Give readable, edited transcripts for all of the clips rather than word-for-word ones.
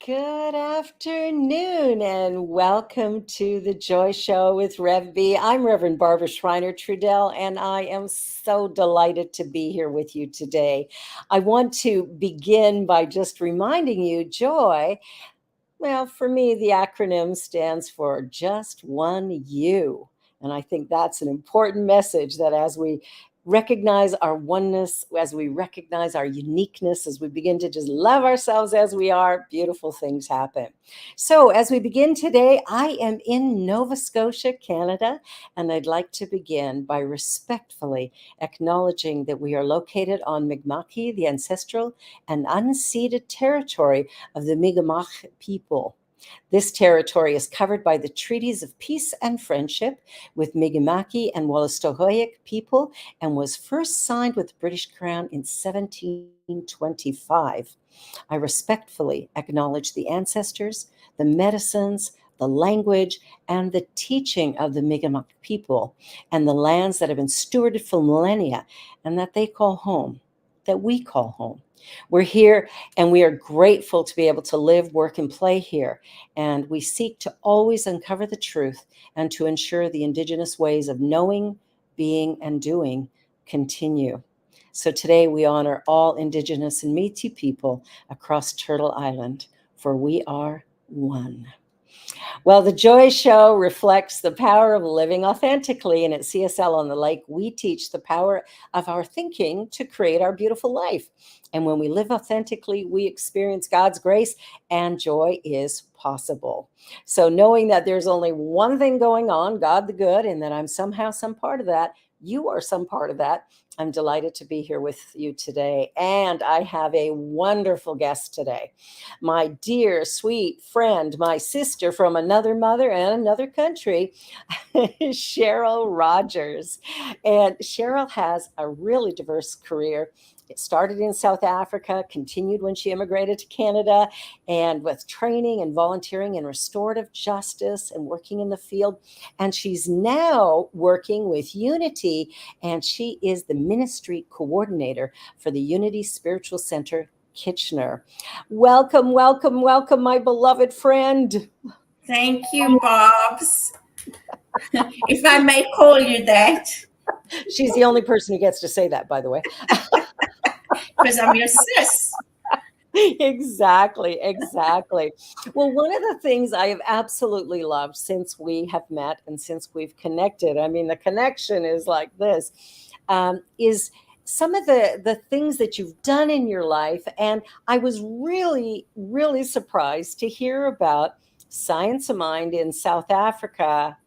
Good afternoon and welcome to the Joy Show with Rev B. I'm Reverend Barbara Schreiner Trudell, and I am so delighted to be here with you today. I want to begin by just reminding you, Joy, well, for me, the acronym stands for just one you. And I think that's an important message that as we recognize our oneness, as we recognize our uniqueness, as we begin to just love ourselves as we are, beautiful things happen. So, as we begin today, I am in Nova Scotia, Canada, and I'd like to begin by respectfully acknowledging that we are located on Mi'kmaq, the ancestral and unceded territory of the Mi'kmaq people. This territory is covered by the treaties of peace and friendship with Mi'kmaq and Wolastoqiyik people and was first signed with the British Crown in 1725. I respectfully acknowledge the ancestors, the medicines, the language, and the teaching of the Mi'kmaq people and the lands that have been stewarded for millennia and that they call home, that we call home. We're here and we are grateful to be able to live, work, and play here. And we seek to always uncover the truth and to ensure the Indigenous ways of knowing, being, and doing continue. So today we honor all Indigenous and Métis people across Turtle Island, for we are one. Well, the Joy Show reflects the power of living authentically. And at CSL on the Lake, we teach the power of our thinking to create our beautiful life. And when we live authentically, we experience God's grace and joy is possible. So knowing that there's only one thing going on, God the good, and that I'm somehow some part of that, you are some part of that. I'm delighted to be here with you today. And I have a wonderful guest today. My dear, sweet friend, my sister from another mother and another country, Cheryl Rogers. And Cheryl has a really diverse career. It started in South Africa, continued when she immigrated to Canada, and with training and volunteering in restorative justice and working in the field. And she's now working with Unity, and she is the ministry coordinator for the Unity Spiritual Center Kitchener. Welcome, welcome, welcome, my beloved friend. Thank you, Bobs. If I may call you that. She's the only person who gets to say that, by the way. Because I'm your sis. Exactly. Well, one of the things I have absolutely loved since we have met and since we've connected, I mean, the connection is like this, is some of the things that you've done in your life. And I was really, really surprised to hear about Science of Mind in South Africa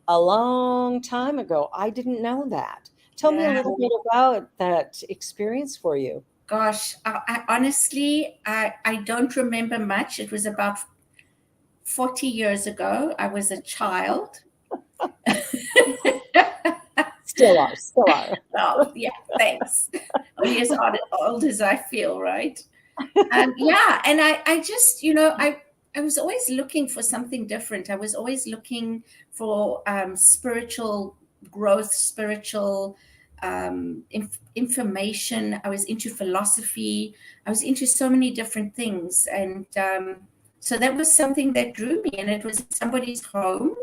a long time ago. I didn't know that. Tell me a little bit about that experience for you. Gosh, I honestly, I don't remember much. It was about 40 years ago. I was a child. Still are. Oh, yeah, thanks. Only as old as I feel, right? Yeah, and I just, I was always looking for something different. I was always looking for spiritual growth, spiritual information. I was into philosophy. I was into so many different things. And so that was something that drew me, and it was somebody's home.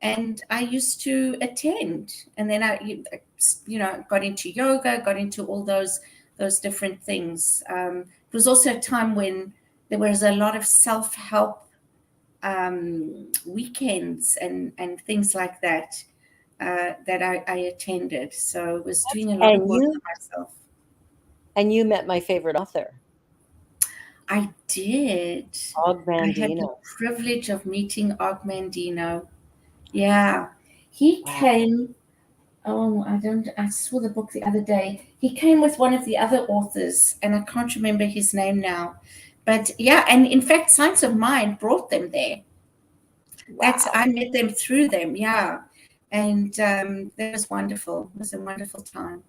And I used to attend. And then got into yoga, got into all those different things. It was also a time when there was a lot of self-help weekends and things like that that I attended. So I was doing a lot of work for myself. And you met my favorite author. I did. Og Mandino. I had the privilege of meeting Og Mandino. Yeah. He came. Oh, I saw the book the other day. He came with one of the other authors, and I can't remember his name now. But yeah, and in fact, Science of Mind brought them there. Wow. I met them through them, yeah. And that was wonderful. It was a wonderful time.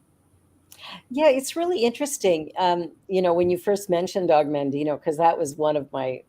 Yeah, it's really interesting. When you first mentioned Og Mandino, because that was one of my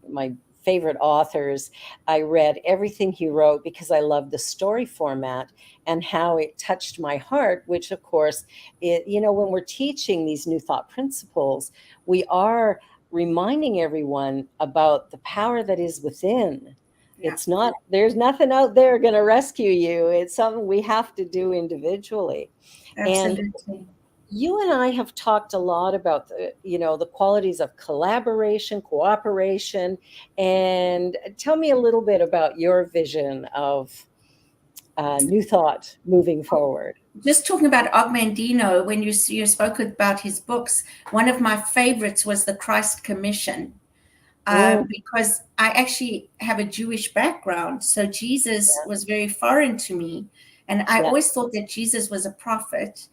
favorite authors. I read everything he wrote because I loved the story format and how it touched my heart, which of course, when we're teaching these new thought principles, we are reminding everyone about the power that is within. Yeah, It's not, there's nothing out there going to rescue you. It's something we have to do individually. And absolutely. you and I have talked a lot about the qualities of collaboration, cooperation, and tell me a little bit about your vision of New Thought moving forward. Just talking about Ogmandino, when you spoke about his books, one of my favorites was the Christ Commission. Mm, Because I actually have a Jewish background. So Jesus was very foreign to me. And I yeah, always thought that Jesus was a prophet.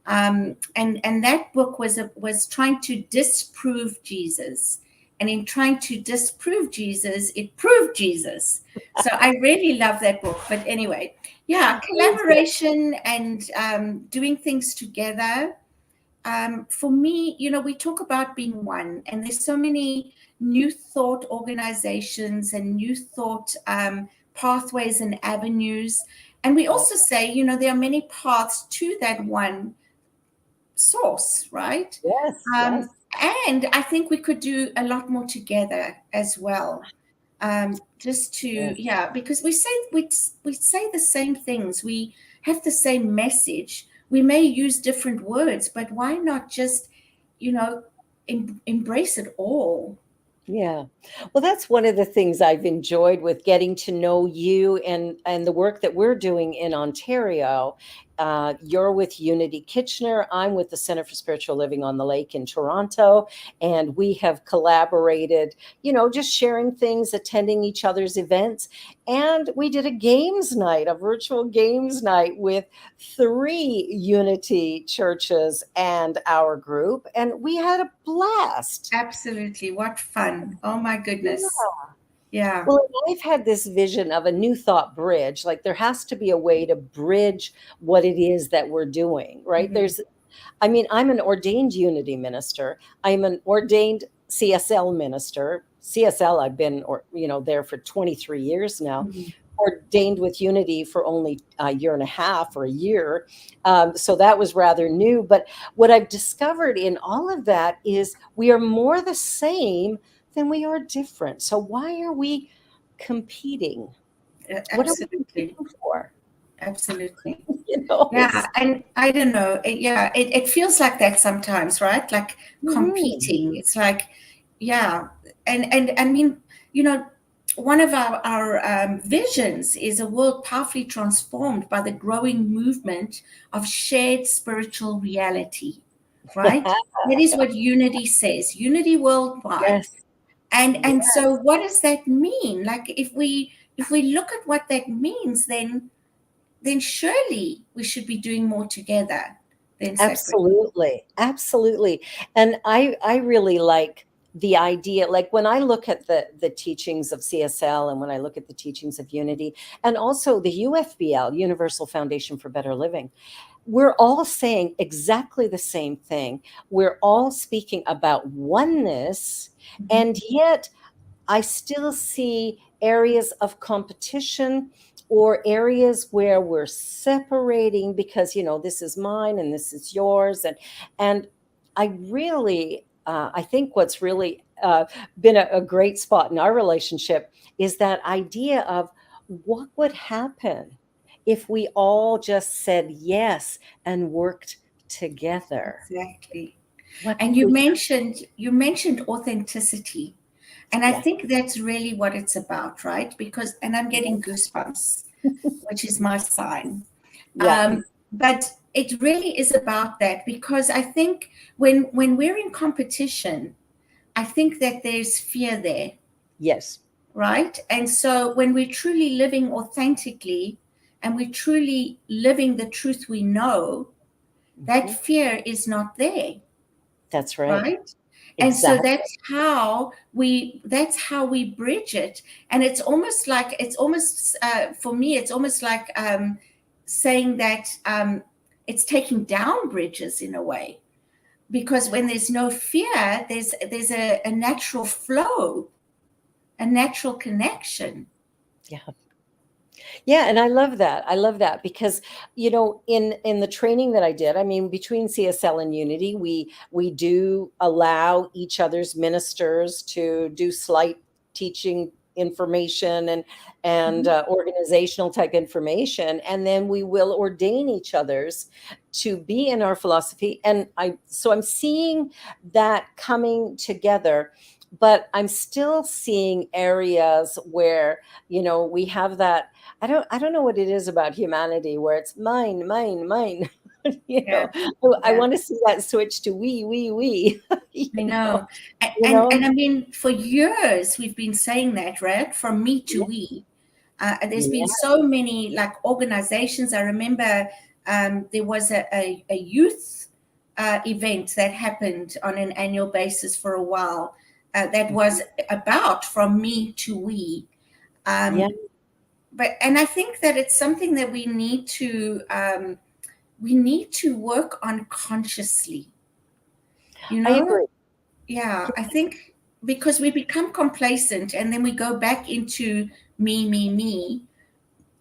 And that book was trying to disprove Jesus. And in trying to disprove Jesus, it proved Jesus. So I really love that book. But anyway, yeah, collaboration and doing things together. For me, we talk about being one, and there's so many new thought organizations and new thought pathways and avenues. And we yeah. also say, there are many paths to that one source, right? Yes, yes. Um, and I think we could do a lot more together as well. Just to, Yeah. yeah, because we say the same things, we have the same message. We may use different words, but why not just, you know, embrace it all? Yeah. Well, that's one of the things I've enjoyed with getting to know you and the work that we're doing in Ontario. You're with Unity Kitchener. I'm with the Center for Spiritual Living on the Lake in Toronto. And we have collaborated, just sharing things, attending each other's events. And we did a games night, a virtual games night with 3 Unity churches and our group. And we had a blast. Absolutely. What fun. Oh my goodness. Yeah. Yeah. Well, I've had this vision of a new thought bridge. Like there has to be a way to bridge what it is that we're doing, right? Mhm. I'm an ordained unity minister. I'm an ordained CSL minister. CSL, I've been, there for 23 years now. Mhm. Ordained with unity for only a year and a half or a year. So that was rather new. But what I've discovered in all of that is we are more the same than we are different. So why are we competing? What are we Absolutely. competing for? Absolutely. Yeah, It's and I don't know. Yeah, it feels like that sometimes, right? Like mhm. competing. It's like, yeah, and I mean, you know, one of our visions is a world powerfully transformed by the growing movement of shared spiritual reality, right? That is what unity says. Unity worldwide. Yes, And so, yes, what does that mean? Like, if we look at what that means, then surely we should be doing more together than separate. absolutely, absolutely. And I really like the idea, like when I look at the teachings of CSL and when I look at the teachings of unity and also the UFBL, Universal Foundation for Better Living, we're all saying exactly the same thing. We're all speaking about oneness, Mhm. and yet I still see areas of competition or areas where we're separating because this is mine and this is yours, and I think what's really been a great spot in our relationship is that idea of what would happen if we all just said yes and worked together. Exactly. What And would we you mentioned authenticity. And I Yeah, think that's really what it's about, right? Because, and I'm getting goosebumps, which is my sign. yeah, But it really is about that because I think when we're in competition, I think that there's fear there, yes. right? And so when we're truly living authentically and we're truly living the truth we know, that Mhm. fear is not there, That's right. right? And so Exactly. that's how we bridge it. And it's almost for me, it's almost like saying that it's taking down bridges in a way. Because when there's no fear, there's a natural flow, a natural connection. Yeah. Yeah, and I love that. I love that because, in the training that I did, I mean, between CSL and Unity, we do allow each other's ministers to do slight teaching information and Mhm. organizational type information, and then we will ordain each other's to be in our philosophy. And I'm seeing that coming together, but I'm still seeing areas where we have that. I don't know what it is about humanity where it's mine, mine, mine. you Yeah, know, I yeah. want to see that switch to we. I you know, know. you know, And I mean, for years we've been saying that, right? From me to yeah, we. There's been yeah, so many like organizations. I remember there was a youth event that happened on an annual basis for a while that was mhm, about from me to we. yeah. Um, and I think that it's something that we need to work on consciously, you I know? agree. Yeah, I think because we become complacent and then we go back into me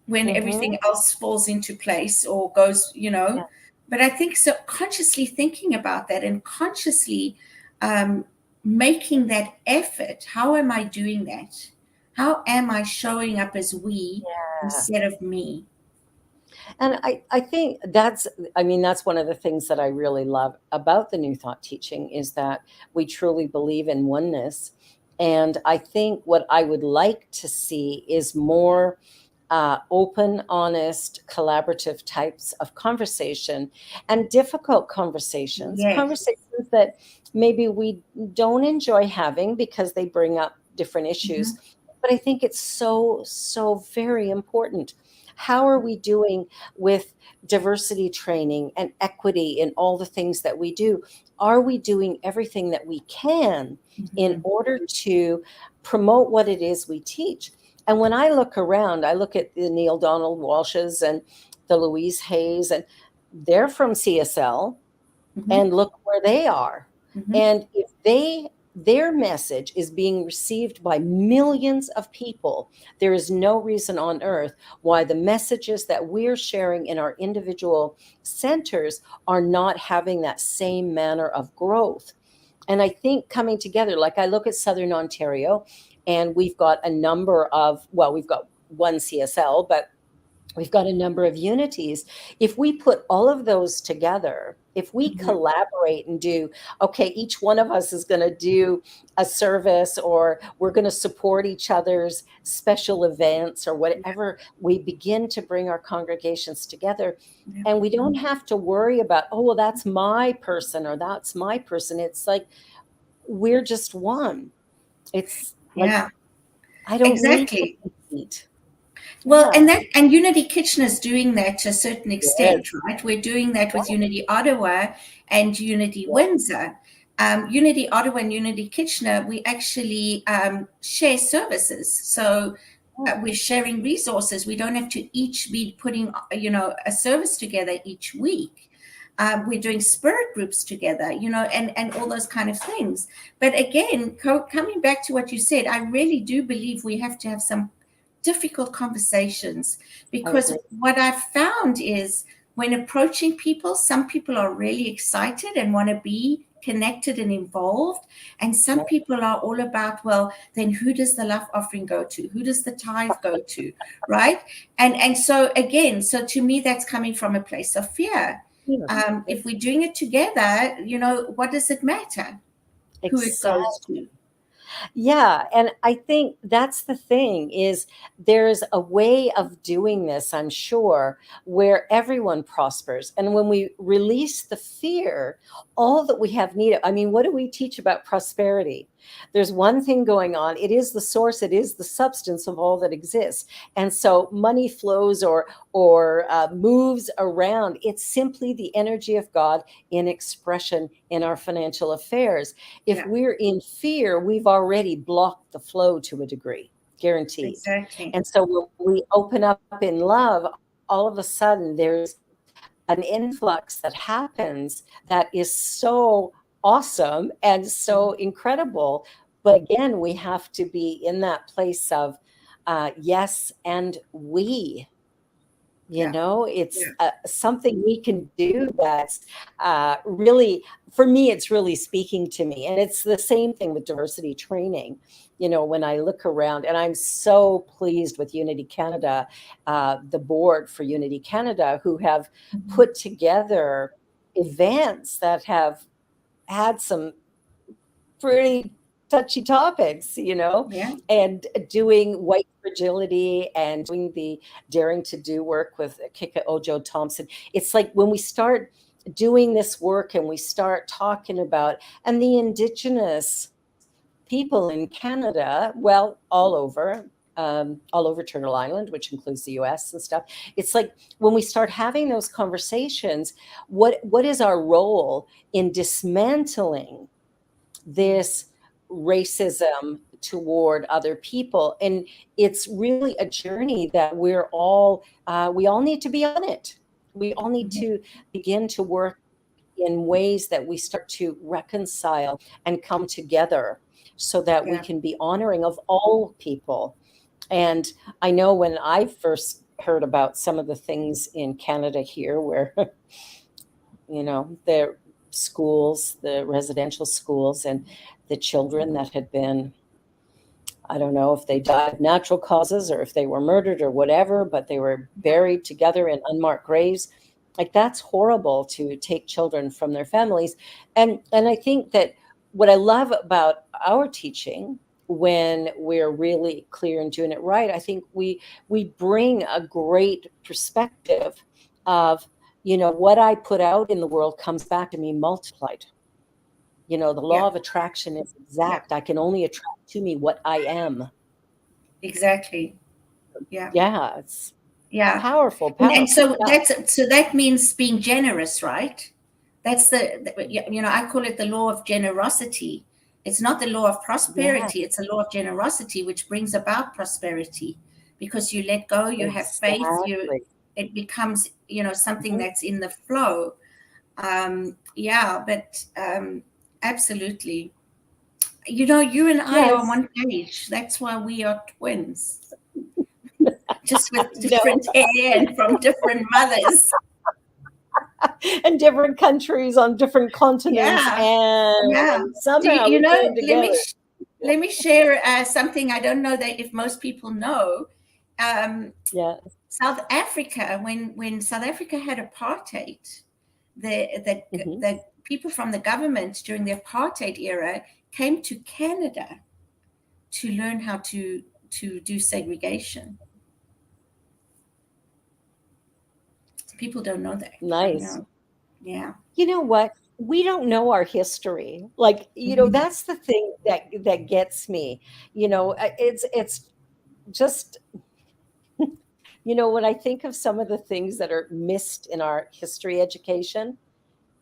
when Hmm. everything else falls into place or goes, Yeah, But I think so consciously thinking about that and consciously um, making that effort. How am I doing that? How am I showing up as we yeah. instead of me? And I think that's one of the things that I really love about the New Thought teaching is that we truly believe in oneness. And I think what I would like to see is more open, honest, collaborative types of conversation and difficult Yes. conversations that maybe we don't enjoy having because they bring up different Mm-hmm. issues. But I think it's so, so very important. How are we doing with diversity training and equity in all the things that we do? Are we doing everything that we can in Mm-hmm. order to promote what it is we teach? And when I look around, I look at the Neil Donald Walshes and the Louise Hayes, and they're from CSL, Mm-hmm. and look where they are. Mm-hmm. And if their message is being received by millions of people, there is no reason on earth why the messages that we're sharing in our individual centers are not having that same manner of growth. And I think coming together, like I look at Southern Ontario, and we've got a number of, well, we've got one CSL, but we've got a number of unities. If we put all of those together, if we Mm-hmm. collaborate and do, okay, each one of us is going to do a service, or we're going to support each other's special events, or Yeah. whatever, we begin to bring our congregations together. Yeah. And we don't have to worry about, oh, well, that's my person or that's my person. It's like we're just one. It's like Yeah. I don't need to Exactly. compete. Well, Yeah. and Unity Kitchener's doing that to a certain extent, Yes. right? We're doing that Yeah. with Unity Ottawa and Unity Yeah. Windsor. Unity Ottawa and Unity Kitchener, we actually share services. So Yeah. we're sharing resources. We don't have to each be putting, a service together each week. We're doing spirit groups together, and all those kind of things. But again, coming back to what you said, I really do believe we have to have some difficult conversations I because agree. what I've found is when approaching people, some people are really excited and want to be connected and involved. And Yeah. some people are all about, well, then who does the love offering go to? Who does the tithe go to? Right. And so again, so to me, that's coming from a place of fear. Yeah. If we're doing it together, what does it matter who it Exactly. goes to? Yeah, and I think that's the thing is there's a way of doing this, I'm sure, where everyone prospers. And when we release the fear, all that we have need of, I mean, what do we teach about prosperity? There's one thing going on. It is the source, it is the substance of all that exists. And so money flows or moves around. It's simply the energy of God in expression in our financial affairs. If Yeah, we're in fear, we've already blocked the flow to a degree, guaranteed. exactly. And so when we open up in love, all of a sudden there's an influx that happens that is so awesome and so incredible. But again, we have to be in that place of yes, and we. Yeah. It's Yeah. something we can do that's really, for me, it's really speaking to me. And it's the same thing with diversity training. When I look around, and I'm so pleased with Unity Canada, the board for Unity Canada, who have Mhm. put together events that have had some pretty touchy topics, Yeah. and doing white fragility and doing the daring to do work with Kika Ojo Thompson. It's like when we start doing this work and we start talking about, and the Indigenous people in Canada, well, all over Turtle Island, which includes the US and stuff. It's like when we start having those conversations, what is our role in dismantling this racism toward other people? And it's really a journey that we all need to be on it. We all need Mhm. to begin to work in ways that we start to reconcile and come together so that we Yeah. can be honoring of all people. And I know when I first heard about some of the things in Canada here where the schools, the residential schools, and the children that had been, I don't know if they died of natural causes or if they were murdered or whatever, but they were buried together in unmarked graves. Like, that's horrible, to take children from their families. And I think that what I love about our teaching, when we're really clear and doing it right, I think we bring a great perspective of, what I put out in the world comes back to me multiplied. The law Yeah. of attraction is Yeah. exact. I can only attract to me what I am. Exactly. Yeah. Yeah, it's Yeah. powerful, And powerful so stuff. that means being generous, right? That's I call it the law of generosity. It's not the law of Yeah, prosperity, it's a law of generosity which brings about prosperity because you let go, you have faith, exactly. it becomes, something Mhm. that's in the flow. Yeah, but absolutely. You and I are Yes. one page. That's why we are twins, just with No. different hair and from different mothers. And different countries on different continents, Yeah, yeah. and Do you, somehow you we know? came together. Let me share something. I don't know that if most people know. Um, Yeah. South Africa, when South Africa had apartheid, Mhm. the people from the government during the apartheid era came to Canada to learn how to do segregation. People don't know that. I Nice. know. Yeah. You know what? We don't know our history. Like, Mhm. that's the thing that gets me. It's just, when I think of some of the things that are missed in our history education,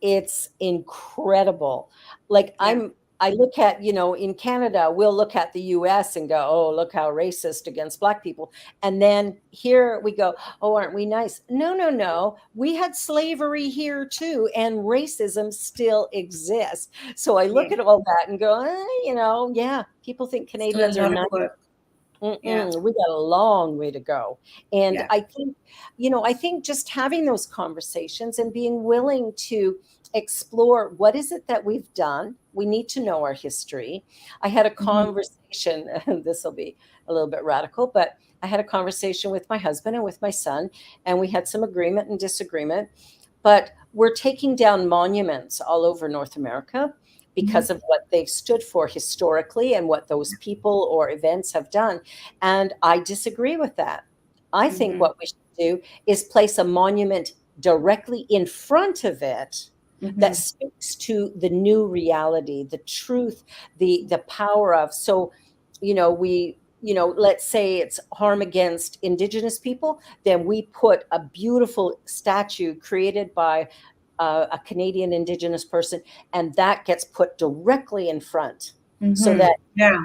it's incredible. Like, Yeah. I look at, in Canada, we'll look at the US and go, oh, look how racist against Black people. And then here we go, oh, aren't we nice? No, no, no. We had slavery here too, and racism still exists. So I look Yeah. at all that and go, yeah, people think Still a Canadians are lot of nice. work. Yeah. We got a long way to go. And Yeah. I think just having those conversations and being willing to explore, what is it that we've done? We need to know our history. I had a Mhm. conversation, this will be a little bit radical, but I had a conversation with my husband and with my son, and we had some agreement and disagreement. But we're taking down monuments all over North America Mhm. because of what they've stood for historically and what those people or events have done. And I disagree with that. I think Mhm. what we should do is place a monument directly in front of it that Mhm. speaks to the new reality, the truth, the power of. So, let's say it's harm against Indigenous people, then we put a beautiful statue created by a Canadian Indigenous person, and that gets put directly in front, so Mhm. that, Yeah.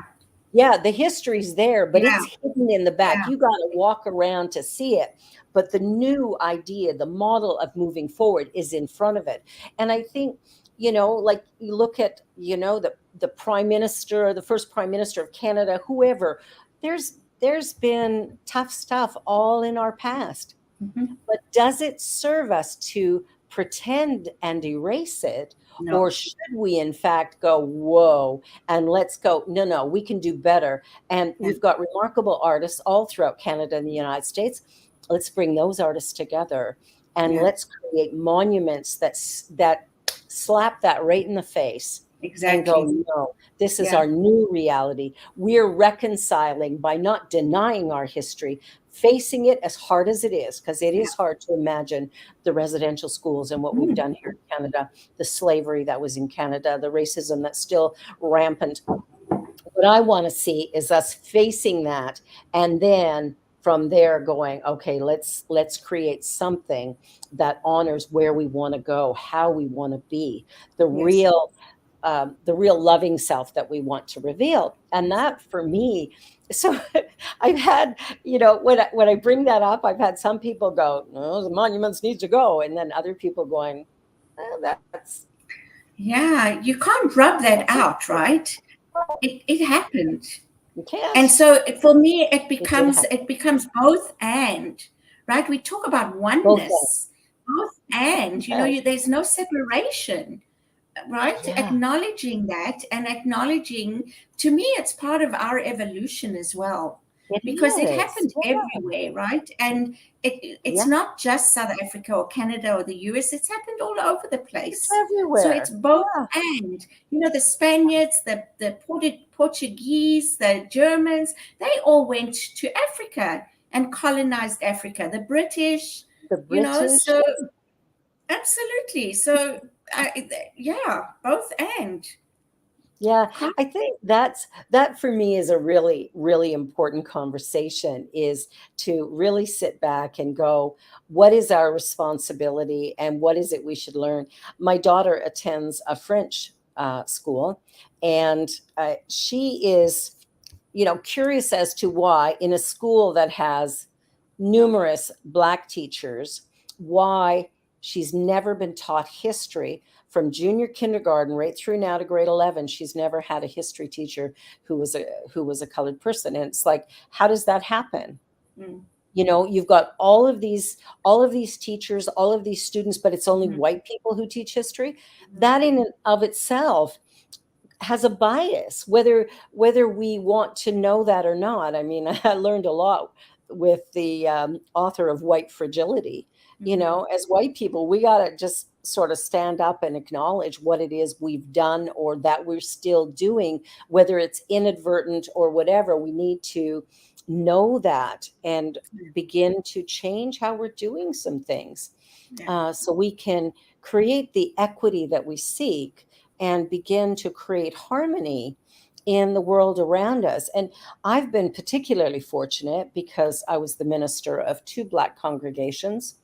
yeah, the history's there, but Yeah. it's hidden in the back. Yeah. You got to walk around to see it. But the new idea, the model of moving forward is in front of it. And I think, like, you look at, the prime minister, the first prime minister of Canada, whoever, there's there's been tough stuff all in our past. Mhm. But does it serve us to pretend and erase it? Or No. should we, in fact, go, whoa, and let's go, no, no, we can do better. And Yeah. we've got remarkable artists all throughout Canada and the United States. Let's bring those artists together and Yeah. let's create monuments that slap that right in the face and go, Exactly. no, this is Yeah. our new reality. We're reconciling by not denying our history, facing it as hard as it is, because it Yeah. is hard to imagine the residential schools and what we've Mm. done here in Canada, the slavery that was in Canada, the racism that's still rampant. What I want to see is us facing that, and then from there going, okay, let's create something that honors where we want to go, how we want to be, the Yes. real the real loving self that we want to reveal. And that for me, so I've had, when I bring that up, I've had some people go, no, the monuments need to go. And then other people going, that's, Yeah. You can't rub that out, right? It happened. you And can't, so for me, it it did becomes happen. it becomes both and, right? We talk about Both oneness, both and, ends. there's no separation, right? Yeah, Acknowledging that and acknowledging, to me, it's part of our evolution as well, it because it is. happened everywhere, right? And it's Yeah, not just South Africa or Canada or the US, it's happened all over the it's place. So it's everywhere. both Yeah, and, the Spaniards, the Portuguese, the Germans, they all went to Africa and colonized Africa. The British, the British. so absolutely. So, yeah, both and. Yeah, Can't- I think that for me is a really, really important conversation, is to really sit back and go, what is our responsibility and what is it we should learn? My daughter attends a French school, and she is, curious as to why in a school that has numerous Black teachers, why she's never been taught history from junior kindergarten right through now to grade 11. She's never had a history teacher who was a colored person. And it's like, how does that happen? Mm, You've got all of these teachers, all of these students, but it's only mhm, white people who teach history. mhm. That in and of itself has a bias, whether we want to know that or not. I mean, I learned a lot with the author of White Fragility. Mhm. As white people, we got to just sort of stand up and acknowledge what it is we've done or that we're still doing, whether it's inadvertent or whatever. We need to know that and begin to change how we're doing some things, Yeah. so we can create the equity that we seek and begin to create harmony in the world around us. And I've been particularly fortunate because I was the minister of two Black congregations.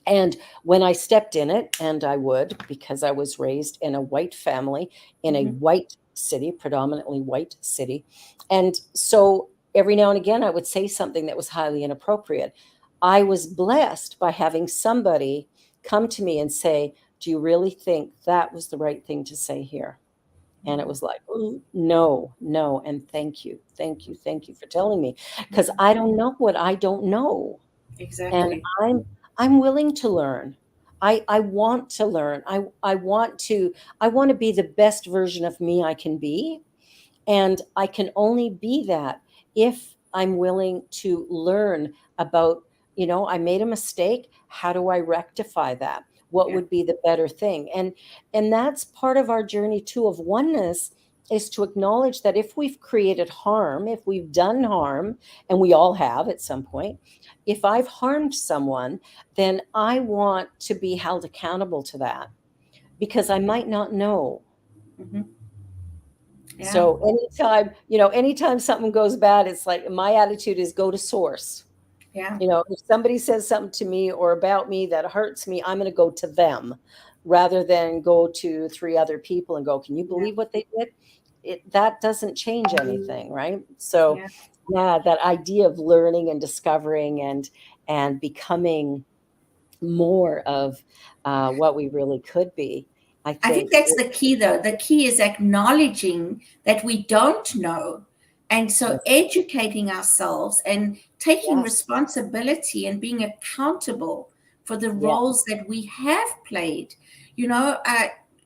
And when I stepped in it, and I would, because I was raised in a white family in a Mhm. white city, predominantly white city. And so every now and again, I would say something that was highly inappropriate. I was blessed by having somebody come to me and say, do you really think that was the right thing to say here? And it Mhm. was like, "Ooh, no, no, and thank you, thank you, thank you for telling me, because Mhm. I don't know what I don't know, and Exactly. I'm willing to learn. I want to learn. I want to be the best version of me I can be, and I can only be that if I'm willing to learn about, I made a mistake. How do I rectify that? What Yeah. would be the better thing? And that's part of our journey too of oneness, is to acknowledge that if we've created harm, if we've done harm, and we all have at some point, if I've harmed someone, then I want to be held accountable to that, because I might not know. Mhm. Yeah. So anytime something goes bad, it's like my attitude is go to source. Yeah. If somebody says something to me or about me that hurts me, I'm going to go to them rather than go to three other people and go, can you Yeah. believe what they did? That doesn't change anything, right? So Yeah. yeah, that idea of learning and discovering and becoming more of what we really could be, I I think think. that's the key, though. The key is acknowledging that we don't know And so Yes. educating ourselves and taking Yes. responsibility and being accountable for the Yeah. roles that we have played. You know,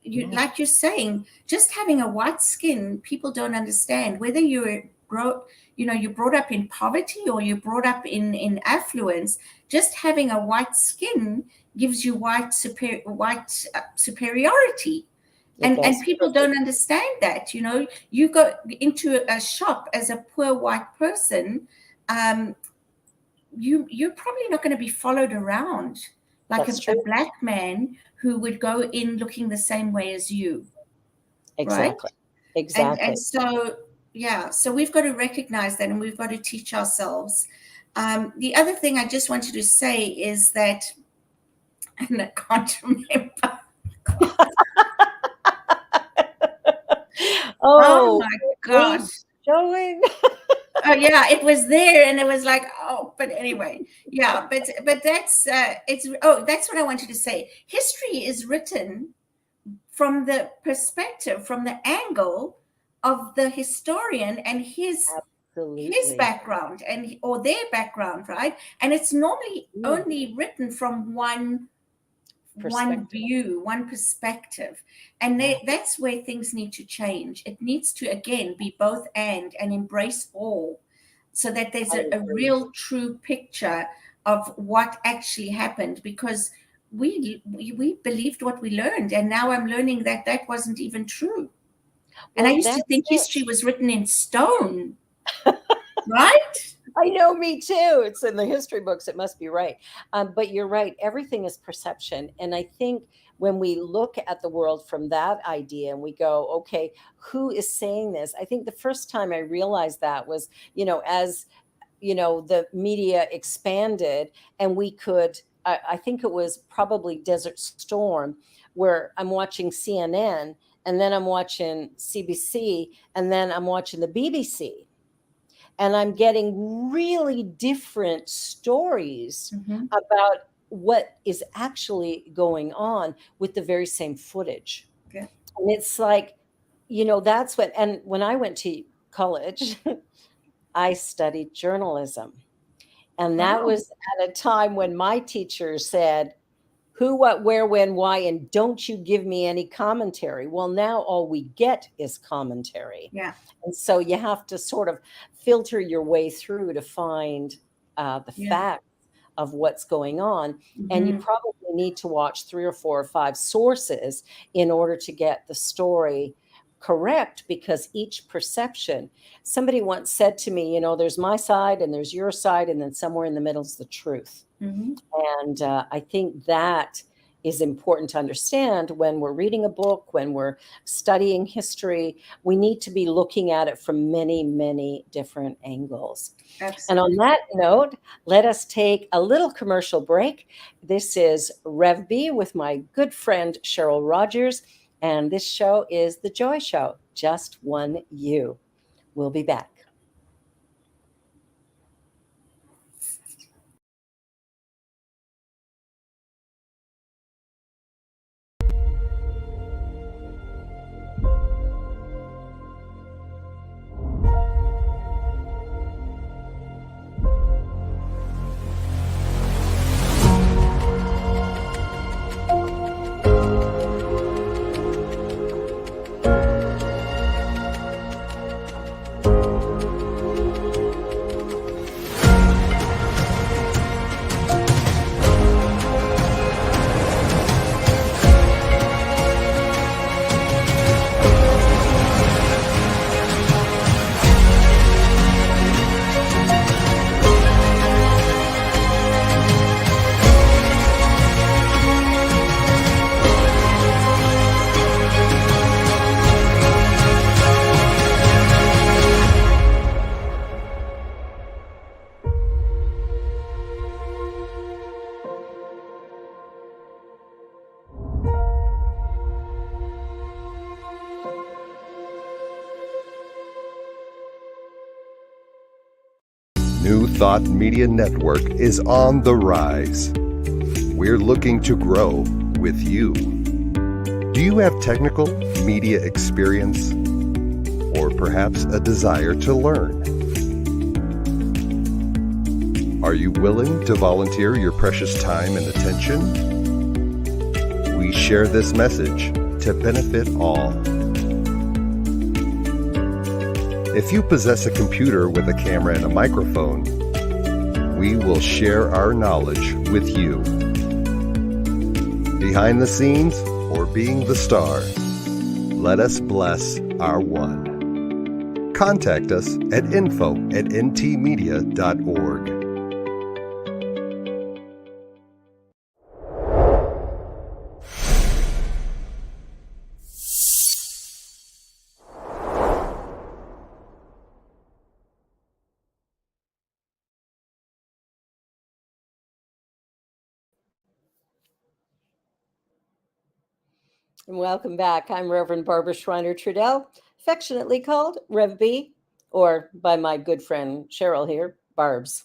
Yeah. like you're saying, just having a white skin, people don't understand whether you're brought up in poverty or you're brought up in affluence. Just having a white skin gives you superiority, It and does. people don't understand that. You go into a shop as a poor white person, um, you're probably not going to be followed around like That's a true. black man who would go in looking the same way as you, right? Exactly. And Exactly. so, yeah, so we've got to recognize that, and we've got to teach ourselves. The other thing I just wanted to say is that, and I can't remember. Oh Oh, my age gosh. showing. Oh yeah, it was there, and it was like, oh, but anyway, yeah, but that's what I wanted to say. History is written from the perspective, from the angle of the historian and his Absolutely. background or their background, right? And it's normally Mm, only written from one perspective. view, one perspective. And Yeah, that's where things need to change. It needs to, again, be both and embrace all, so that there's I a agree. real true picture of what actually happened. Because we believed what we learned, and now I'm learning that that wasn't even true. And I Well, used to that's think it. history was written in stone, right? I know, me too. It's in the history books. It must be right. But you're right. Everything is perception. And I think when we look at the world from that idea and we go, okay, who is saying this? I think the first time I realized that was, as the media expanded and we could, I think it was probably Desert Storm, where I'm watching CNN and then I'm watching CBC and then I'm watching the BBC, and I'm getting really different stories Mm-hmm. about what is actually going on with the very same footage. Okay. And it's like, that's when I went to college, I studied journalism. And that Oh, was at a time when my teacher said, who, what, where, when, why, and don't you give me any commentary. Well, now all we get is commentary. yeah. And so you have to sort of filter your way through to find the Yeah. facts of what's going on. And you Mm-hmm. probably need to watch 3 or 4 or 5 sources in order to get the story correct, because each perception, somebody once said to me, there's my side and there's your side, and then somewhere in the middle is the truth. Mm-hmm. And I think that is important to understand when we're reading a book, when we're studying history. We need to be looking at it from many, many different angles. And on Absolutely. that note, let us take a little commercial break. This is Rev B with my good friend Cheryl Rogers, and this show is The Joy Show, Just One You. We'll be back. New Thought Media Network is on the rise. We're looking to grow with you. Do you have technical media experience? or perhaps a desire to learn? Are you willing to volunteer your precious time and attention? We share this message to benefit all. If you possess a computer with a camera and a microphone, we will share our knowledge with you. Behind the scenes or being the star, let us bless our one. Contact us at info@ntmedia.org. And welcome back. I'm Reverend Barbara Schreiner Trudell, affectionately called Rev B, or by my good friend Cheryl here, Barb's.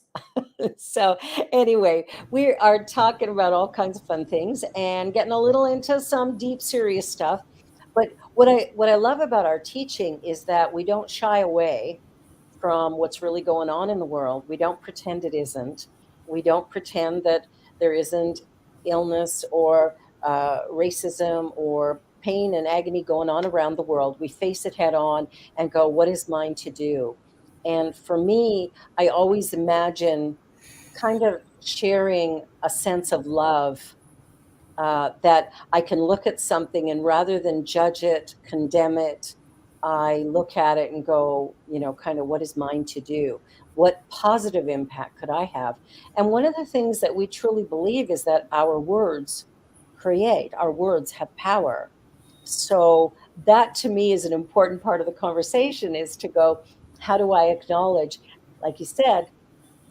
So anyway, we are talking about all kinds of fun things and getting a little into some deep, serious stuff. But what I love about our teaching is that we don't shy away from what's really going on in the world. We don't pretend it isn't. We don't pretend that there isn't illness or racism or pain and agony going on around the world. We face it head on and go, what is mine to do? And for me, I always imagine kind of sharing a sense of love, that I can look at something and rather than judge it, condemn it, I look at it and go, kind of what is mine to do? What positive impact could I have? And one of the things that we truly believe is that our words create, our words have power. So that to me is an important part of the conversation, is to go, how do I acknowledge, like you said,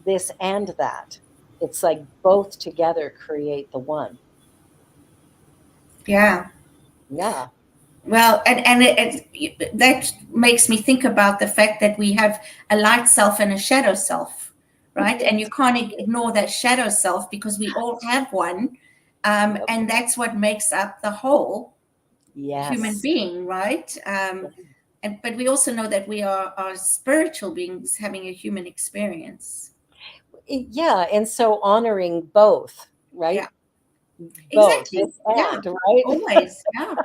this and that? It's like both together create the one. Yeah. Yeah. Well, and that makes me think about the fact that we have a light self and a shadow self, right? And you can't ignore that shadow self because we all have one. And that's what makes up the whole human being, right? But we also know that we are spiritual beings having a human experience. Yeah. And so honoring both, right? Yeah. Both. Exactly. Yeah. Right? Always. Yeah.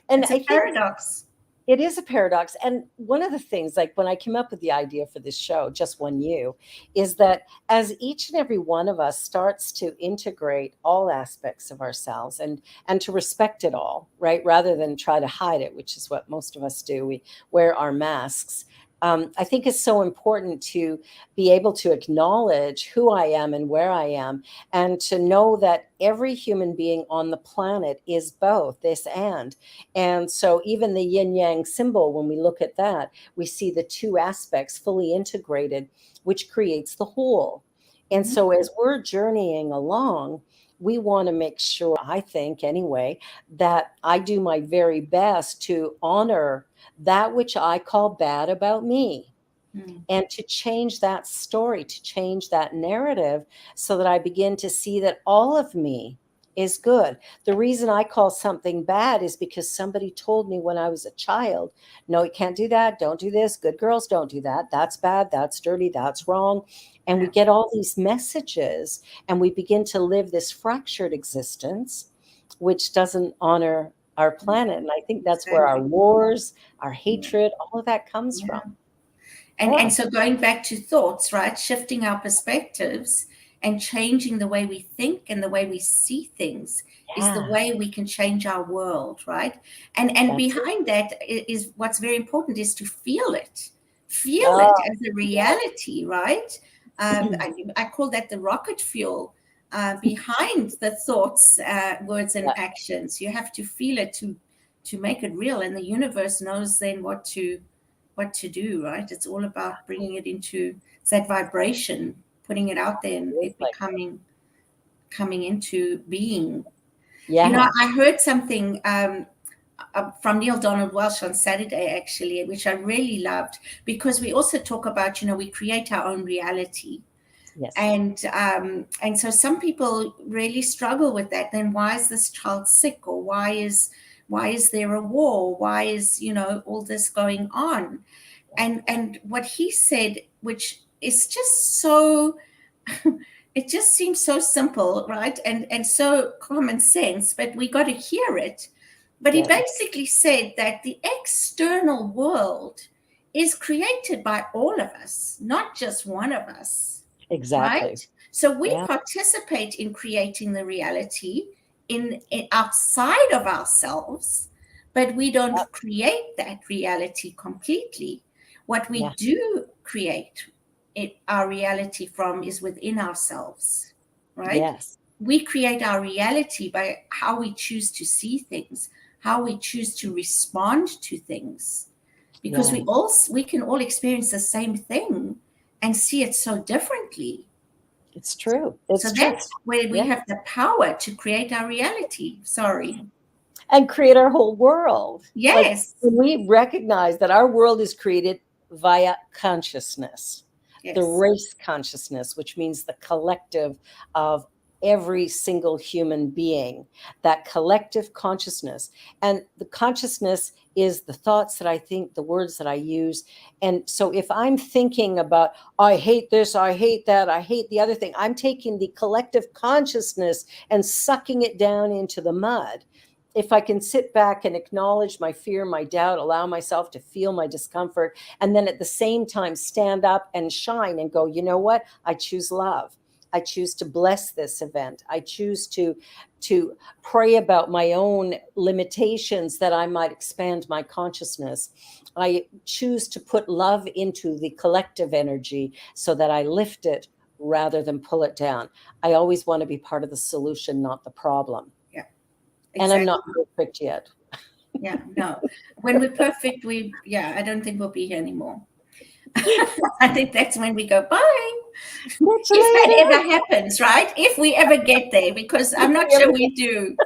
And it's a paradox. It is a paradox. And one of the things, like when I came up with the idea for this show, Just One You, is that as each and every one of us starts to integrate all aspects of ourselves and to respect it all, right? Rather than try to hide it, which is what most of us do. We wear our masks. I think it's so important to be able to acknowledge who I am and where I am, and to know that every human being on the planet is both, this and. And so even the yin yang symbol, when we look at that, we see the two aspects fully integrated, which creates the whole. And so as we're journeying along, we want to make sure, I think anyway, that I do my very best to honor that which I call bad about me, and to change that story, to change that narrative, so that I begin to see that all of me is good. The reason I call something bad is because somebody told me when I was a child, no, you can't do that. Don't do this. Good girls don't do that. That's bad. That's dirty. That's wrong. And we get all these messages and we begin to live this fractured existence, which doesn't honor our planet. And I think that's where our wars, our hatred, all of that comes from. And so going back to thoughts, right? Shifting our perspectives and changing the way we think and the way we see things is the way we can change our world, right? And behind that is what's very important, is to feel it. Feel it as a reality, right? I call that the rocket fuel behind the thoughts, words, and actions. You have to feel it to make it real, and the universe knows then what to do, right? It's all about bringing it into that vibration, putting it out there, and it coming into being. I heard something from Neil Donald Welsh on Saturday, actually, which I really loved, because we also talk about, we create our own reality. Yes. And so some people really struggle with that. Then why is this child sick, or why is Why is there a war? Why is, all this going on? And what he said, which is just so, it just seems so simple, right? And so common sense, but we got to hear it. But he basically said that the external world is created by all of us, not just one of us. Exactly. Right? So we participate in creating the reality in outside of ourselves, but we don't create that reality completely. What we do create our reality from is within ourselves, right? Yes. We create our reality by how we choose to see things, how we choose to respond to things, because we can all experience the same thing and see it so differently. It's true. It's so true. That's where we have the power to create our reality. And create our whole world. Yes. Like, we recognize that our world is created via consciousness, the race consciousness, which means the collective of every single human being, that collective consciousness. And the consciousness is the thoughts that I think, the words that I use. And so if I'm thinking about, I hate this, I hate that, I hate the other thing, I'm taking the collective consciousness and sucking it down into the mud. If I can sit back and acknowledge my fear, my doubt, allow myself to feel my discomfort, and then at the same time stand up and shine and go, you know what? I choose love. I choose to bless this event. I choose to pray about my own limitations that I might expand my consciousness. I choose to put love into the collective energy so that I lift it rather than pull it down. I always want to be part of the solution, not the problem. Exactly. And I'm not perfect yet. No. When we're perfect, I don't think we'll be here anymore. I think that's when we go, bye. If that ever happens, right? If we ever get there, because I'm not sure we do.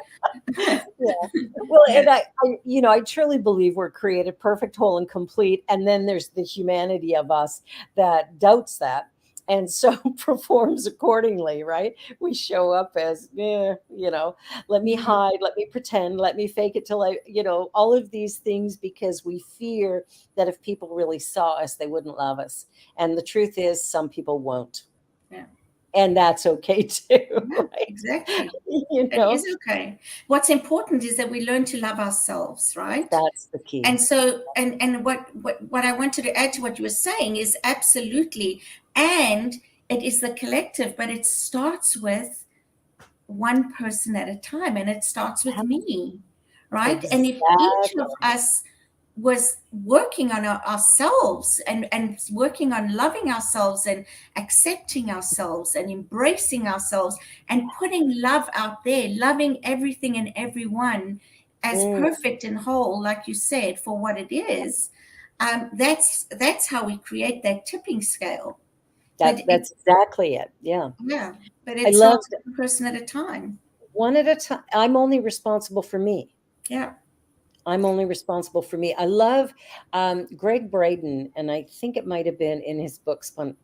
Well, and I truly believe we're created perfect, whole, and complete. And then there's the humanity of us that doubts that, and so performs accordingly, right? We show up as, let me hide, let me pretend, let me fake it till all of these things, because we fear that if people really saw us, they wouldn't love us. And the truth is, some people won't. And that's okay too. Right? Exactly. It is okay. What's important is that we learn to love ourselves, right? That's the key. And so, and what I wanted to add to what you were saying is absolutely, and it is the collective, but it starts with one person at a time, and it starts with me, right? Exactly. And if each of us was working on ourselves and working on loving ourselves and accepting ourselves and embracing ourselves and putting love out there, loving everything and everyone as perfect and whole, like you said, for what it is, that's how we create that tipping scale. That's exactly it. Yeah. But it starts one person at a time. One at a time. I'm only responsible for me. I'm only responsible for me. I love Greg Braden, and I think it might have been in his books. I'm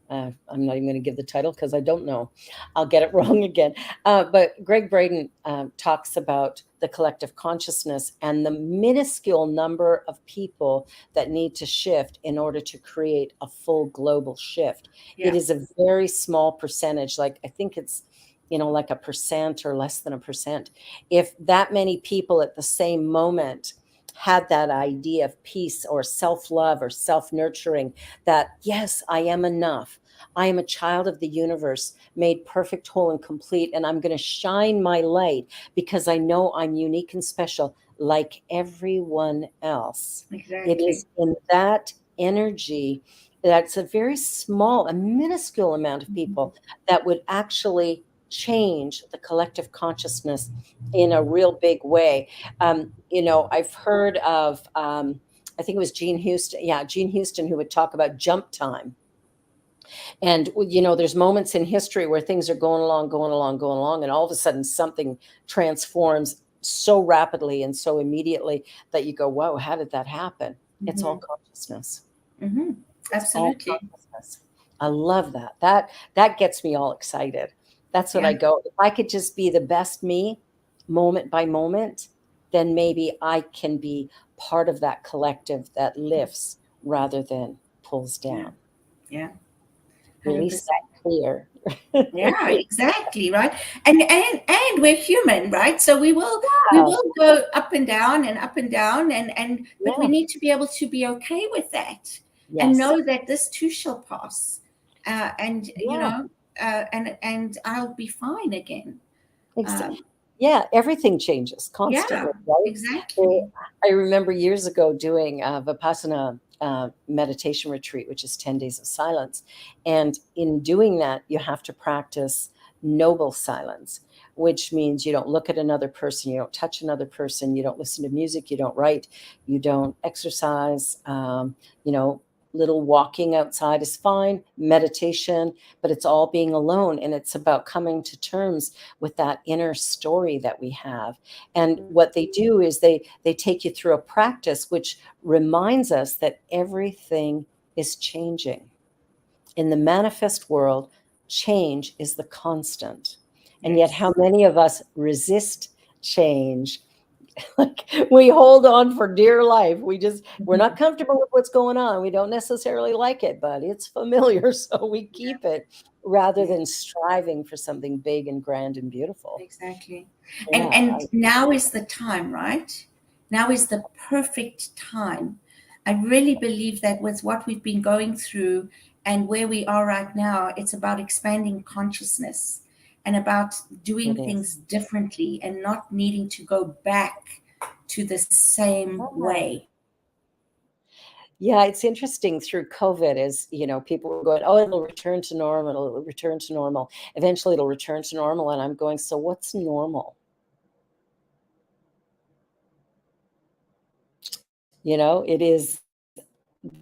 not even going to give the title because I don't know. I'll get it wrong again. But Greg Braden talks about the collective consciousness and the minuscule number of people that need to shift in order to create a full global shift. It is a very small percentage. Like, I think it's, like 1% or less than 1%. If that many people at the same moment had that idea of peace or self-love or self-nurturing, that yes, I am enough. I am a child of the universe, made perfect, whole, and complete, and I'm going to shine my light because I know I'm unique and special like everyone else. Exactly. It is in that energy that's a very small, a minuscule amount of people that would actually change the collective consciousness in a real big way. I've heard of, I think it was Gene Houston, who would talk about jump time. And, there's moments in history where things are going along, and all of a sudden something transforms so rapidly and so immediately that you go, whoa, how did that happen? It's all consciousness. Absolutely. All consciousness. I love that. That gets me all excited. That's what I go, if I could just be the best me moment by moment, then maybe I can be part of that collective that lifts rather than pulls Yeah. down. Yeah. Release 100%. that fear. Yeah, exactly, right. And we're human, right? So we will go up and down and up and down, and but we Yeah. need to be able to be okay with that and Yes. know that this too shall pass. And Yeah. and I'll be fine again. Exactly. Um, Yeah, everything changes yeah, constantly, right? exactly. I remember years ago doing a Vipassana meditation retreat, which is 10 days of silence. And in doing that, you have to practice noble silence, which means you don't look at another person, you don't touch another person, you don't listen to music, you don't write, you don't exercise. You know, little walking outside is fine, meditation, but it's all being alone. And it's about coming to terms with that inner story that we have. And what they do is they take you through a practice which reminds us that everything is changing. In the manifest world, change is the constant. And yet Yes. how many of us resist change? Like we hold on for dear life. We're not comfortable with what's going on. We don't necessarily like it, but it's familiar, so we keep it rather Yeah. than striving for something big and grand and beautiful. Exactly. And Yeah, and now is the time, right? Now is the perfect time. I really believe that with what we've been going through and where we are right now, it's about expanding consciousness and about doing it things is. differently and not needing to go back to the same Yeah. way. Yeah, it's interesting through COVID is, people were going, oh, it'll return to normal, it'll return to normal. Eventually it'll return to normal. And I'm going, so what's normal? It is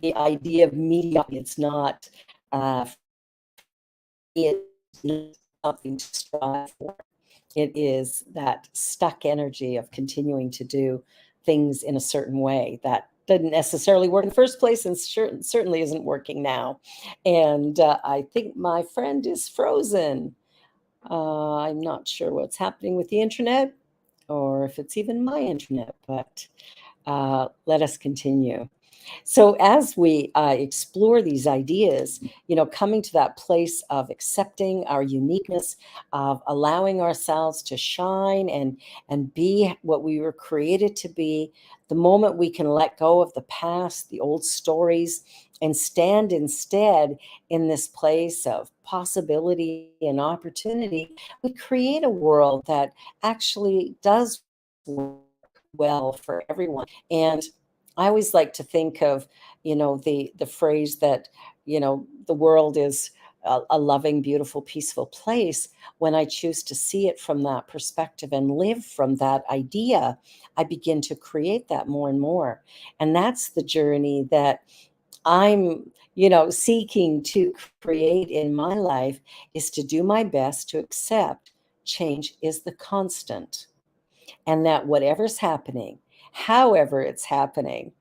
the idea of mediocrity. It's not, it's not something to strive for. It is that stuck energy of continuing to do things in a certain way that didn't necessarily work in the first place and certainly isn't working now. And I think my friend is frozen. I'm not sure what's happening with the internet or if it's even my internet, but let us continue. So as we explore these ideas, coming to that place of accepting our uniqueness, of allowing ourselves to shine and be what we were created to be, the moment we can let go of the past, the old stories, and stand instead in this place of possibility and opportunity, we create a world that actually does work well for everyone. And I always like to think of, the phrase that, the world is a loving, beautiful, peaceful place. When I choose to see it from that perspective and live from that idea, I begin to create that more and more. And that's the journey that I'm, seeking to create in my life, is to do my best to accept change is the constant, and that whatever's happening, however it's happening,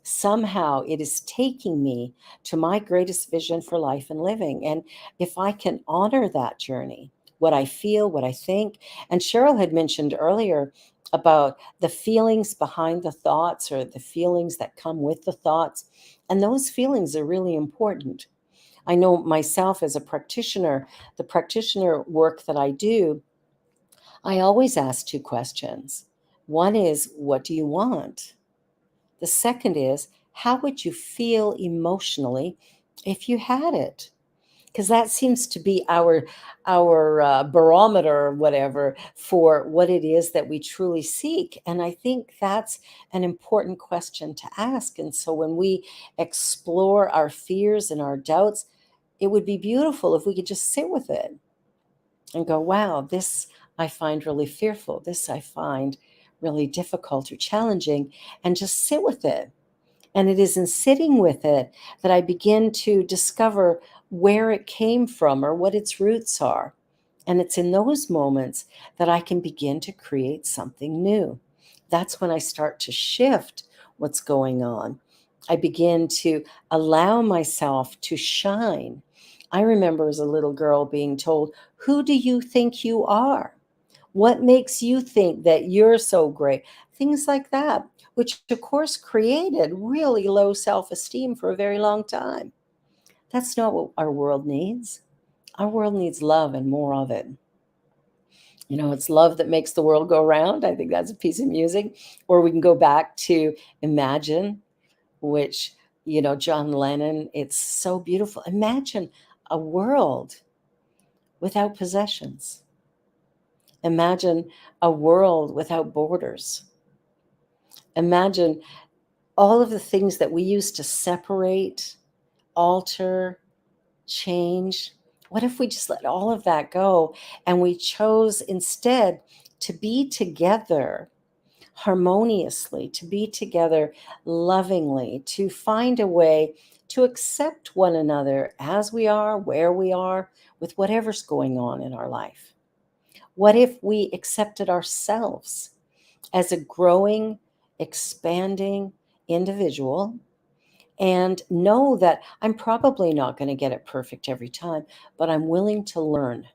somehow it is taking me to my greatest vision for life and living. And if I can honor that journey, what I feel, what I think, and Cheryl had mentioned earlier about the feelings behind the thoughts or the feelings that come with the thoughts. And those feelings are really important. I know myself as a practitioner, the practitioner work that I do, I always ask two questions. One is, what do you want? The second is, how would you feel emotionally if you had it? Because that seems to be our barometer or whatever for what it is that we truly seek. And I think that's an important question to ask. And so when we explore our fears and our doubts, it would be beautiful if we could just sit with it and go, wow, this I find really fearful. This I find really difficult or challenging, and just sit with it. And it is in sitting with it that I begin to discover where it came from or what its roots are. And it's in those moments that I can begin to create something new. That's when I start to shift what's going on. I begin to allow myself to shine. I remember as a little girl being told, who do you think you are? What makes you think that you're so great? things like that, which of course created really low self-esteem for a very long time. That's not what our world needs. Our world needs love and more of it. It's love that makes the world go round. I think that's a piece of music. Or we can go back to Imagine, which, John Lennon, it's so beautiful. Imagine a world without possessions. Imagine a world without borders. Imagine all of the things that we use to separate, alter, change. What if we just let all of that go and we chose instead to be together harmoniously, to be together lovingly, to find a way to accept one another as we are, where we are, with whatever's going on in our life? What if we accepted ourselves as a growing, expanding individual and know that I'm probably not going to get it perfect every time, but I'm willing to learn.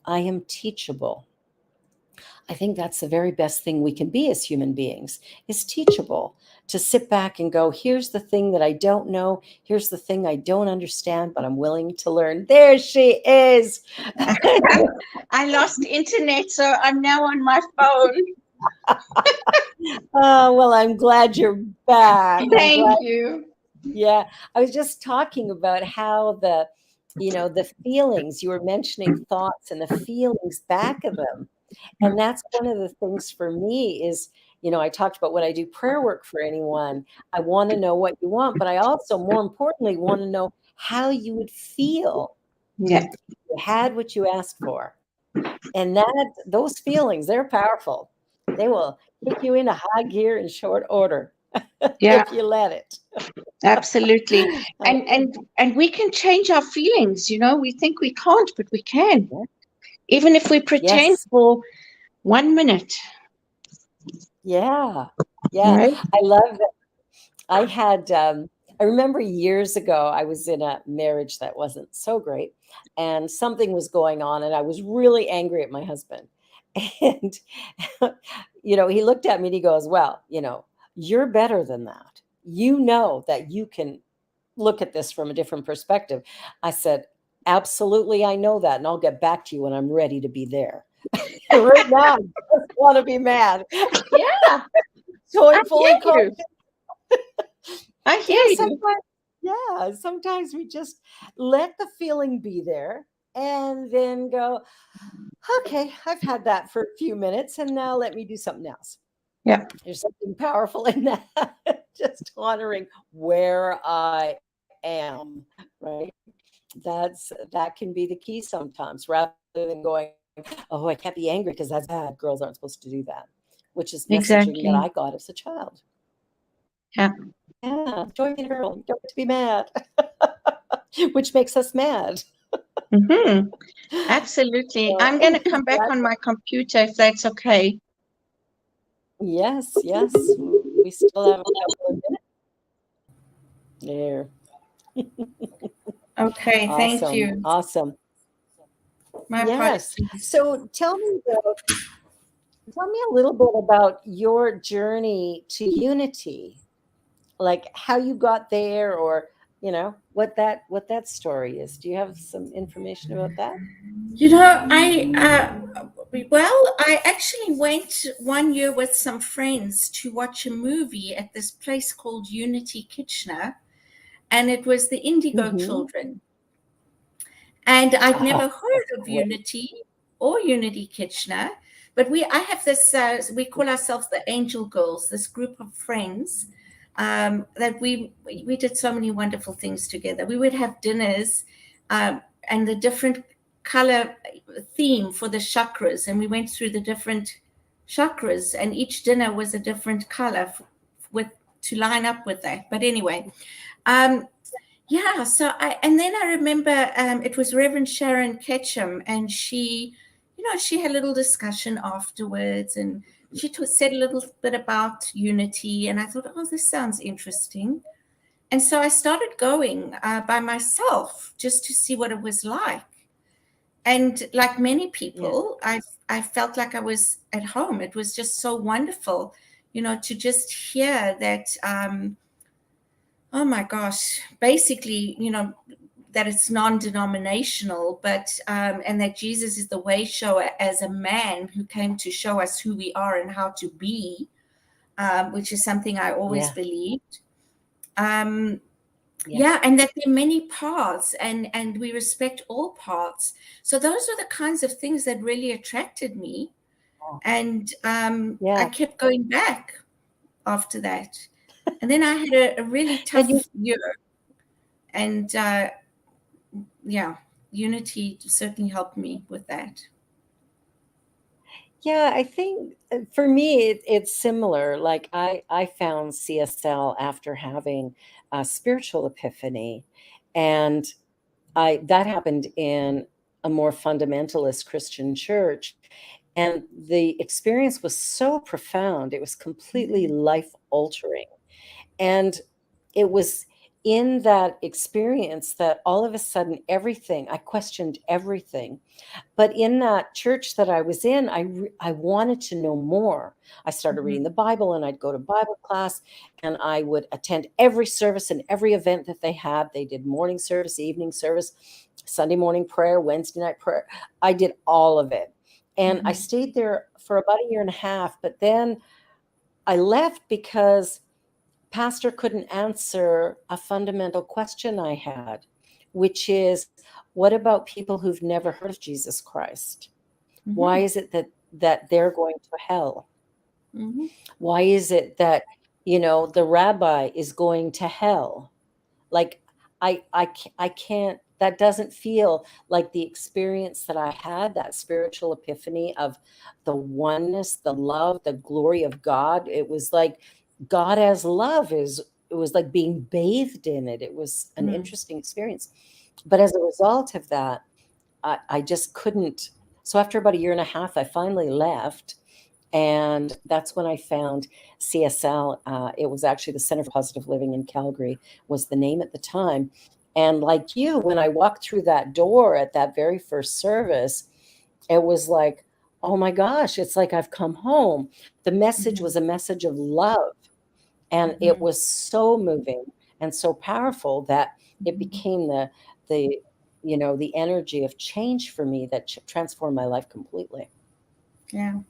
I am teachable. I think that's the very best thing we can be as human beings, is teachable, to sit back and go, here's the thing that I don't know. Here's the thing I don't understand, but I'm willing to learn. There she is. I lost internet, so I'm now on my phone. Oh, well, I'm glad you're back. Thank you. Yeah, I was just talking about how the feelings, you were mentioning thoughts and the feelings back of them. And that's one of the things for me is, I talked about when I do prayer work for anyone, I want to know what you want, but I also, more importantly, want to know how you would feel Yeah. if you had what you asked for. And those feelings, they're powerful. They will kick you into high gear in short order if you let it. Absolutely. And we can change our feelings, we think we can't, but we can. Even if we pretend for 1 minute. Yeah. Right? I love that. I remember years ago, I was in a marriage that wasn't so great, and something was going on, and I was really angry at my husband. And, he looked at me and he goes, well, you're better than that. You know that you can look at this from a different perspective. I said, absolutely, I know that, and I'll get back to you when I'm ready to be there. Right now, I just want to be mad. Yeah. So I'm fully confident. I hear you. Sometimes we just let the feeling be there and then go, okay, I've had that for a few minutes and now let me do something else. Yeah. There's something powerful in that. Just honoring where I am, right? That can be the key sometimes, rather than going, oh, I can't be angry because that's bad. Girls aren't supposed to do that, which is messaging that I got as a child. Yeah. Yeah, join the girl. You don't get to be mad, which makes us mad. Mm-hmm. Absolutely. So, I'm going to come back on my computer if that's okay. Yes. We still have a couple of minutes. There. Okay, Awesome. thank you. Awesome. Yes. So tell me a little bit about your journey to unity, like how you got there, or what that story is. Do you have some information about that? I actually went 1 year with some friends to watch a movie at this place called Unity Kitchener, and it was the Indigo Children. And I'd never heard of Unity or Unity Kitchener, but I have this, we call ourselves the Angel Girls, this group of friends that we did so many wonderful things together. We would have dinners and the different color theme for the chakras, and we went through the different chakras, and each dinner was a different color to line up with that. But anyway, and then I remember it was Reverend Sharon Ketchum, and she had a little discussion afterwards, and she said a little bit about unity, and I thought, oh, this sounds interesting. And so I started going by myself just to see what it was like. And like many people, I felt like I was at home. It was just so wonderful. to just hear that, oh my gosh, basically, that it's non-denominational, but and that Jesus is the way shower as a man who came to show us who we are and how to be, which is something I always believed. Yeah, and that there are many paths, and we respect all paths. So those were the kinds of things that really attracted me, and I kept going back after that. And then I had a really tough year, and unity certainly helped me with that. Yeah, I think for me it's similar. Like I found CSL after having a spiritual epiphany, and that happened in a more fundamentalist Christian church, and the experience was so profound. It was completely life altering, and it was in that experience that all of a sudden I questioned everything. But in that church that I was in, I wanted to know more. I started reading the Bible, and I'd go to Bible class, and I would attend every service and every event that they had. They did morning service, evening service, Sunday morning prayer, Wednesday night prayer. I did all of it. And I stayed there for about a year and a half, but then I left because pastor couldn't answer a fundamental question I had, which is, what about people who've never heard of Jesus Christ? Why is it that they're going to hell? Why is it that, the rabbi is going to hell? Like, I can't, that doesn't feel like the experience that I had, that spiritual epiphany of the oneness, the love, the glory of God. It was like God as love it was like being bathed in it. It was an interesting experience. But as a result of that, I just couldn't. So after about a year and a half, I finally left. And that's when I found CSL. It was actually the Center for Positive Living in Calgary was the name at the time. And like you, when I walked through that door at that very first service, it was like, oh my gosh, it's like I've come home. The message was a message of love. And it was so moving and so powerful that it became the energy of change for me that transformed my life completely. Yeah.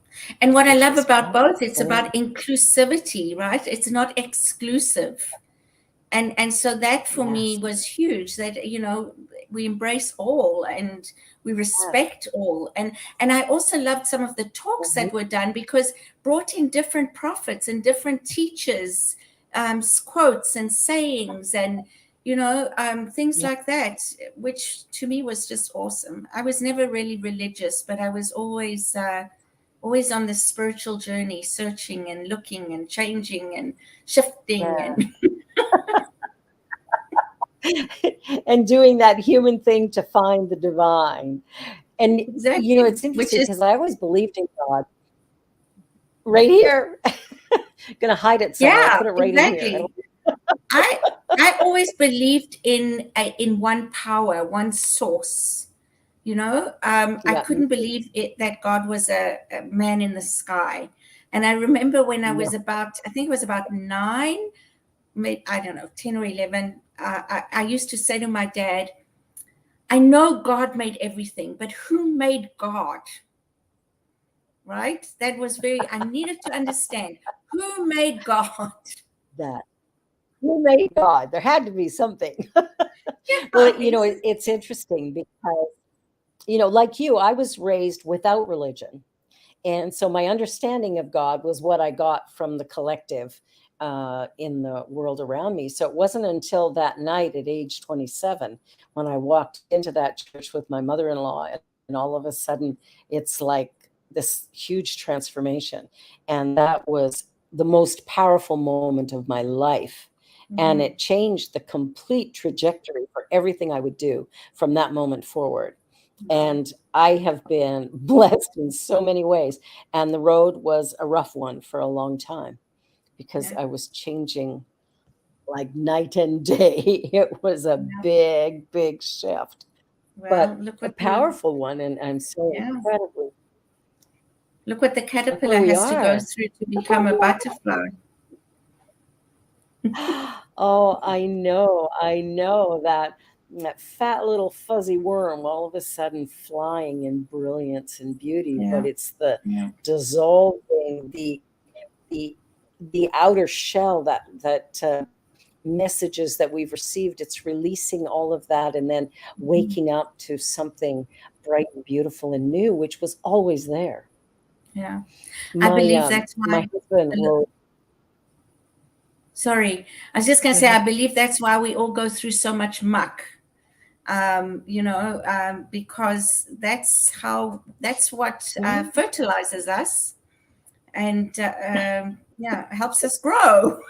And what I love about both, it's about inclusivity, right? It's not exclusive. And so that for me was huge, that, we embrace all and we respect all. And I also loved some of the talks that were done, because brought in different prophets and different teachers, quotes and sayings and, things like that, which to me was just awesome. I was never really religious, but I was always on this spiritual journey, searching and looking and changing and shifting and and doing that human thing to find the divine. And exactly. It's interesting because I always believed in God. Right here. Gonna hide it somewhere. Yeah, Put it right in here. I always believed in one power, one source. I couldn't believe it that God was a man in the sky. And I remember when I was I think it was about 9, maybe, I don't know, 10 or 11. I used to say to my dad, I know God made everything, but who made God? Right? That was I needed to understand who made God. Who made God? There had to be something. Well, it's interesting because, like you, I was raised without religion. And so my understanding of God was what I got from the collective in the world around me. So it wasn't until that night at age 27 when I walked into that church with my mother-in-law, and all of a sudden it's like this huge transformation. And that was the most powerful moment of my life. And it changed the complete trajectory for everything I would do from that moment forward. And I have been blessed in so many ways. And the road was a rough one for a long time because I was changing like night and day. It was a big, big shift, but a powerful one. And I'm so incredibly. Look what the caterpillar we has to go are. through to become a butterfly. Oh, I know that fat little fuzzy worm all of a sudden flying in brilliance and beauty, but Yeah, it's the yeah, dissolving the the outer shell that messages that we've received. It's releasing all of that and then waking up to something bright and beautiful and new, which was always there. yeah. I My believe that's my why. husband will. Sorry, I was just going to Go say, I ahead. believe that's why we all go through so much muck. Because that's what fertilizes us and helps us grow.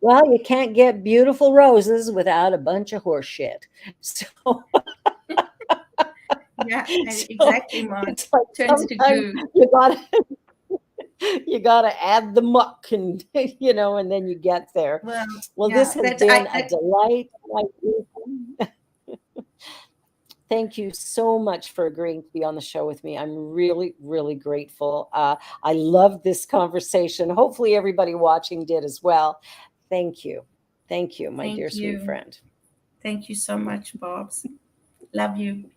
Well, you can't get beautiful roses without a bunch of horse shit. So, Yeah, so exactly, Mom. it's like Turns to sometimes goo. you gotta add the muck and and then you get there. Well, Well, this yeah, has that's been a delight. Thank you so much for agreeing to be on the show with me. I'm really, really grateful. I loved this conversation. Hopefully, everybody watching did as well. Thank you. Thank you, my dear sweet friend. Thank you so much, Bobs. Love you.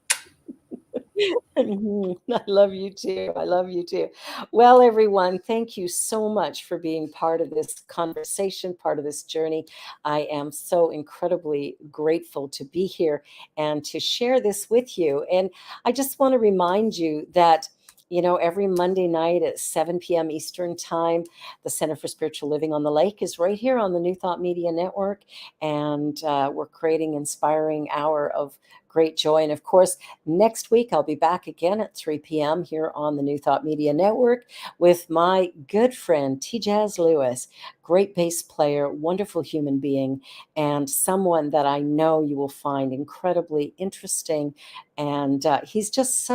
I love you too. I love you too. Well, everyone, thank you so much for being part of this conversation, part of this journey. I am so incredibly grateful to be here and to share this with you. And I just want to remind you that every Monday night at 7 p.m. Eastern Time, the Center for Spiritual Living on the Lake is right here on the New Thought Media Network. And we're creating inspiring hour of great joy. And of course, next week, I'll be back again at 3 p.m. here on the New Thought Media Network with my good friend, T. Jazz Lewis, great bass player, wonderful human being, and someone that I know you will find incredibly interesting. And he's just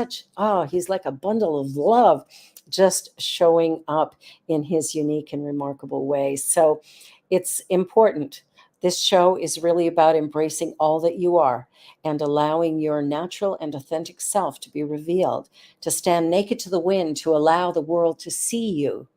he's like a bundle of love, just showing up in his unique and remarkable way. So it's important. This show is really about embracing all that you are and allowing your natural and authentic self to be revealed, to stand naked to the wind, to allow the world to see you,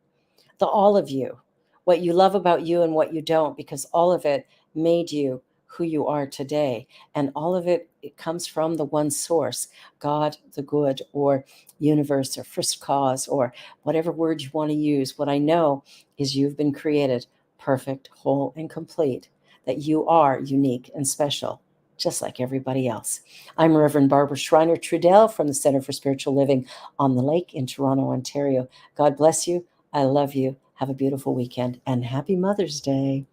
all of you, what you love about you and what you don't, because all of it made you who you are today. And all of it comes from the one source, God, the good, or universe, or first cause, or whatever word you want to use. What I know is you've been created perfect, whole, and complete, that you are unique and special, just like everybody else. I'm Reverend Barbara Schreiner Trudell from the Center for Spiritual Living on the Lake in Toronto, Ontario. God bless you. I love you. Have a beautiful weekend and happy Mother's Day.